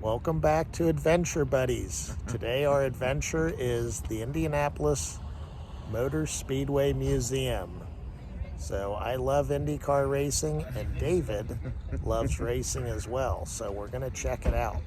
Welcome back to Adventure Buddies. Today our adventure is the Indianapolis Motor Speedway Museum. So I love IndyCar racing and David loves racing as well. So we're going to check it out.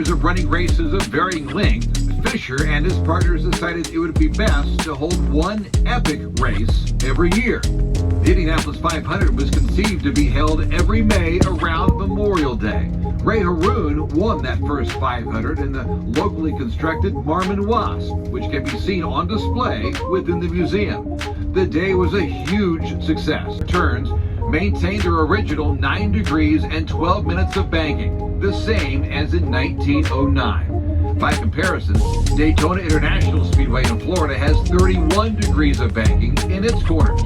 Of running races of varying length, Fisher and his partners decided it would be best to hold one epic race every year. The Indianapolis 500 was conceived to be held every May around Memorial Day. Ray Haroon won that first 500 in the locally constructed Marmon Wasp, which can be seen on display within the museum. The day was a huge success. Turns maintained their original 9 degrees and 12 minutes of banking, the same as in 1909. By comparison, Daytona International Speedway in Florida has 31 degrees of banking in its corners.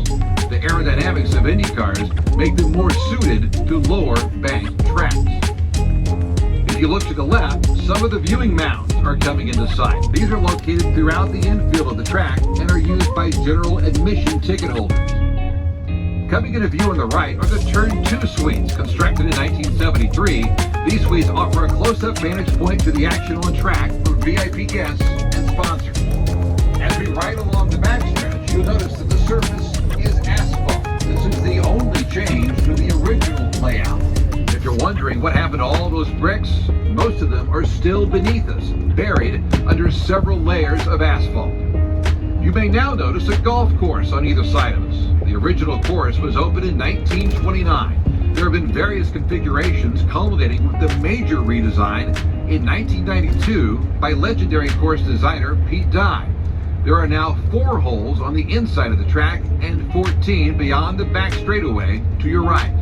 The aerodynamics of Indy cars make them more suited to lower banked tracks. If you look to the left, some of the viewing mounds are coming into sight. These are located throughout the infield of the track and are used by general admission ticket holders. Coming into view on the right are the Turn 2 suites, constructed in 1973. These suites offer a close-up vantage point to the action on track for VIP guests and sponsors. As we ride along the backstretch, you'll notice that the surface is asphalt. This is the only change to the original layout. If you're wondering what happened to all those bricks, most of them are still beneath us, buried under several layers of asphalt. You may now notice a golf course on either side of us. The original course was opened in 1929. There have been various configurations culminating with the major redesign in 1992 by legendary course designer Pete Dye. There are now 4 holes on the inside of the track and 14 beyond the back straightaway to your right.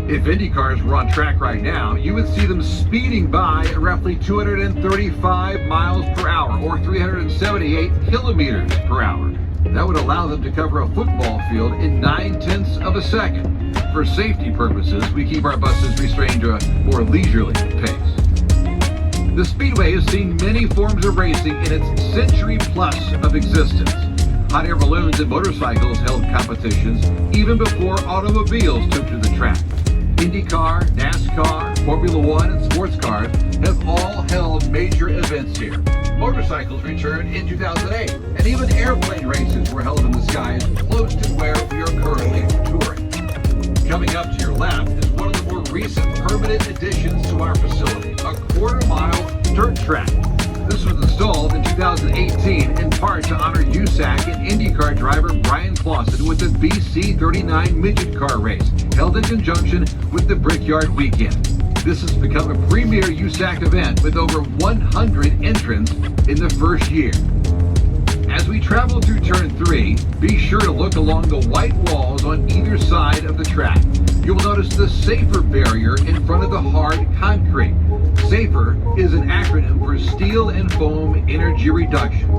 If Indy cars were on track right now, you would see them speeding by at roughly 235 miles per hour or 378 kilometers per hour. That would allow them to cover a football field in 9/10 of a second. For safety purposes, we keep our buses restrained to a more leisurely pace. The Speedway has seen many forms of racing in its century plus of existence. Hot air balloons and motorcycles held competitions even before automobiles took to the track. IndyCar, NASCAR, Formula One, and sports cars have all held major events here. Motorcycles returned in 2008, and even airplane races were held in the skies close to where we are currently touring. Coming up to your left is one of the more recent permanent additions to our facility, a quarter-mile dirt track. This was installed in 2018 in part to honor USAC and IndyCar driver Brian Clausen with the BC 39 midget car race held in conjunction with the Brickyard Weekend. This has become a premier USAC event with over 100 entrants in the first year. As we travel through Turn 3, be sure to look along the white walls on either side of the track. You will notice the SAFER barrier in front of the hard concrete. SAFER is an acronym for Steel and Foam Energy Reduction.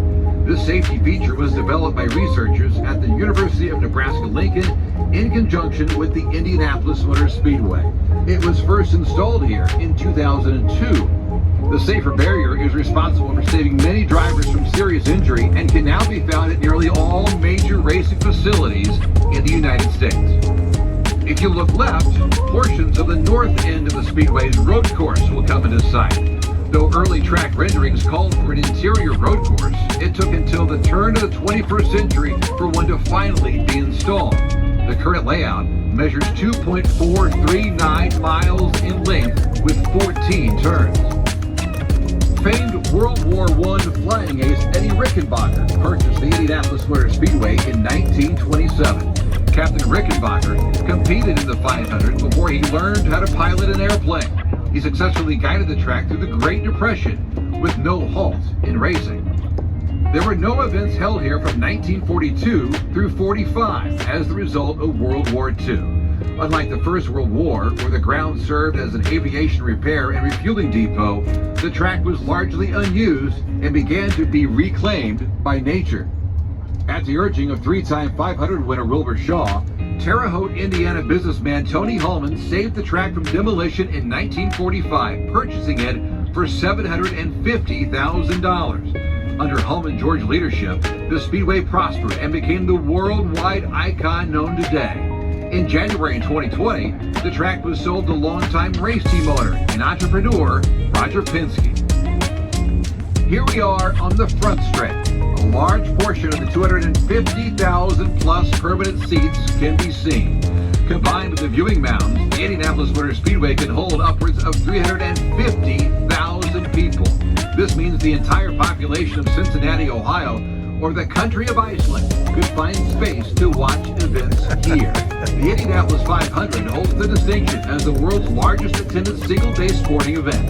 This safety feature was developed by researchers at the University of Nebraska-Lincoln in conjunction with the Indianapolis Motor Speedway. It was first installed here in 2002. The SAFER barrier is responsible for saving many drivers from serious injury and can now be found at nearly all major racing facilities in the United States. If you look left, portions of the north end of the Speedway's road course will come into sight. Though early track renderings called for an interior road course, it took until the turn of the 21st century for one to finally be installed. The current layout measures 2.439 miles in length with 14 turns. Famed World War I flying ace Eddie Rickenbacker purchased the Indianapolis Motor Speedway in 1927. Captain Rickenbacker competed in the 500 before he learned how to pilot an airplane. He successfully guided the track through the Great Depression with no halt in racing. There were no events held here from 1942 through 45 as the result of World War II. Unlike the First World War, where the ground served as an aviation repair and refueling depot, the track was largely unused and began to be reclaimed by nature. At the urging of 3-time 500 winner Wilbur Shaw, Terre Haute, Indiana businessman Tony Hulman saved the track from demolition in 1945, purchasing it for $750,000. Under Hulman George leadership, the Speedway prospered and became the worldwide icon known today. In January 2020, the track was sold to longtime race team owner and entrepreneur Roger Penske. Here we are on the front straight. A large portion of the 250,000 plus permanent seats can be seen. Combined with the viewing mountains, the Indianapolis Motor Speedway can hold upwards of 350,000 people. This means the entire population of Cincinnati, Ohio, or the country of Iceland could find space to watch events here. The Indianapolis 500 holds the distinction as the world's largest attended single-day sporting event.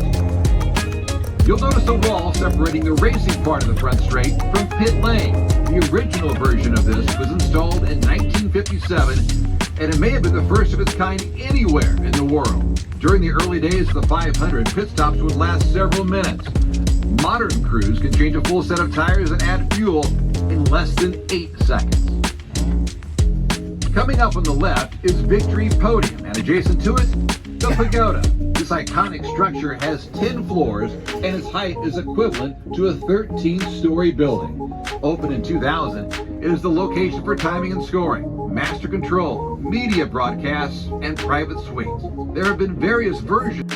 You'll notice a wall separating the racing part of the front straight from pit lane. The original version of this was installed in 1957, and it may have been the first of its kind anywhere in the world. During the early days of the 500, pit stops would last several minutes. Modern crews can change a full set of tires and add fuel in less than 8 seconds. Coming up on the left is Victory Podium, and adjacent to it, the Pagoda. This iconic structure has 10 floors, and its height is equivalent to a 13-story building. Opened in 2000, it is the location for timing and scoring, master control, media broadcasts, and private suites. There have been various versions.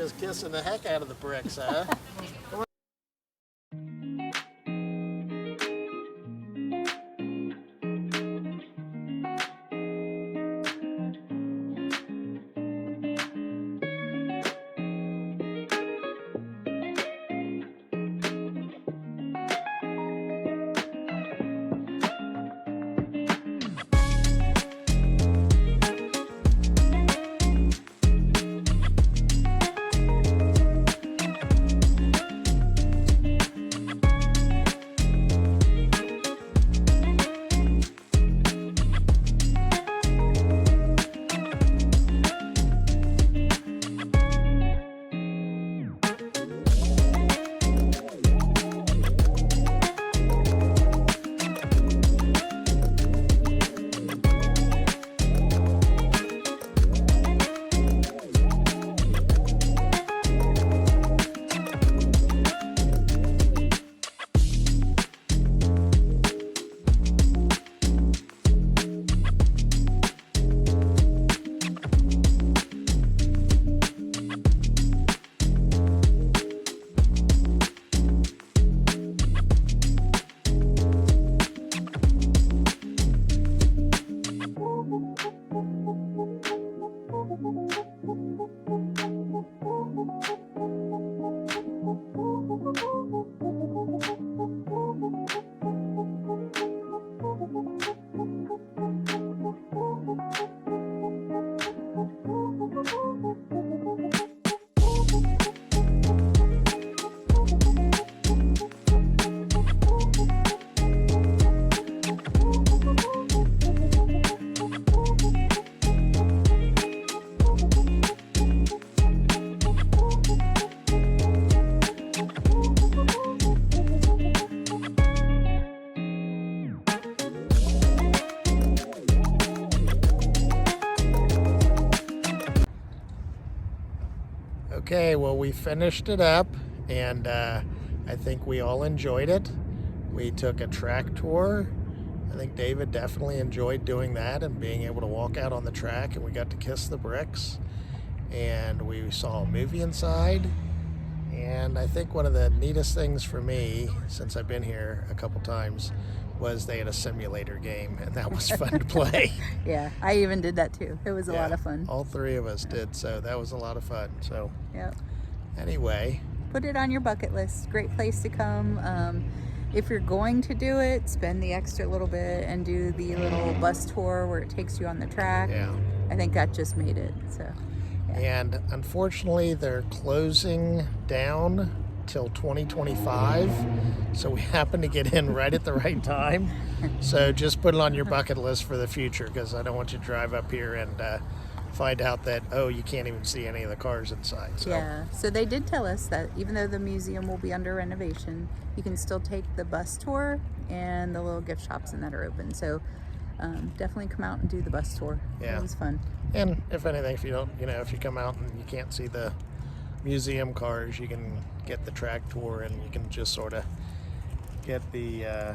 just kissing the heck out of the bricks, huh? Okay, well, we finished it up, and I think we all enjoyed it. We took a track tour. I think David definitely enjoyed doing that and being able to walk out on the track, and we got to kiss the bricks. And we saw a movie inside. And I think one of the neatest things for me, since I've been here a couple times, was they had a simulator game, and that was fun to play. Yeah, I even did that too. It was a lot of fun. All three of us did, so that was a lot of fun. So yeah. Anyway, put it on your bucket list. Great place to come. If you're going to do it, spend the extra little bit and do the little bus tour where it takes you on the track. Yeah. I think that just made it. So. Yeah. And unfortunately, they're closing down till 2025, so we happen to get in right at the right time. So just put it on your bucket list for the future, because I don't want you to drive up here and find out that, oh, you can't even see any of the cars inside. So. Yeah, so they did tell us that even though the museum will be under renovation, you can still take the bus tour and the little gift shops that are open. So definitely come out and do the bus tour. Yeah. It was fun. And if anything, if you don't, if you come out and you can't see the museum cars, you can get the track tour, and you can just sort of get the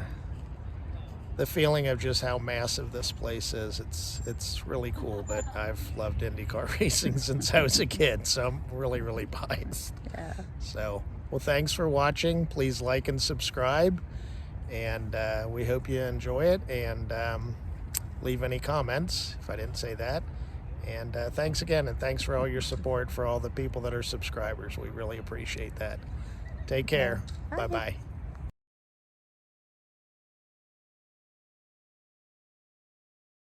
feeling of just how massive this place is. It's really cool. But I've loved IndyCar racing since I was a kid, so I'm really, really biased. Yeah. So, well, thanks for watching. Please like and subscribe, and we hope you enjoy it, and leave any comments if I didn't say that. And thanks again, and thanks for all your support for all the people that are subscribers. We really appreciate that. Take care. Bye. Bye-bye.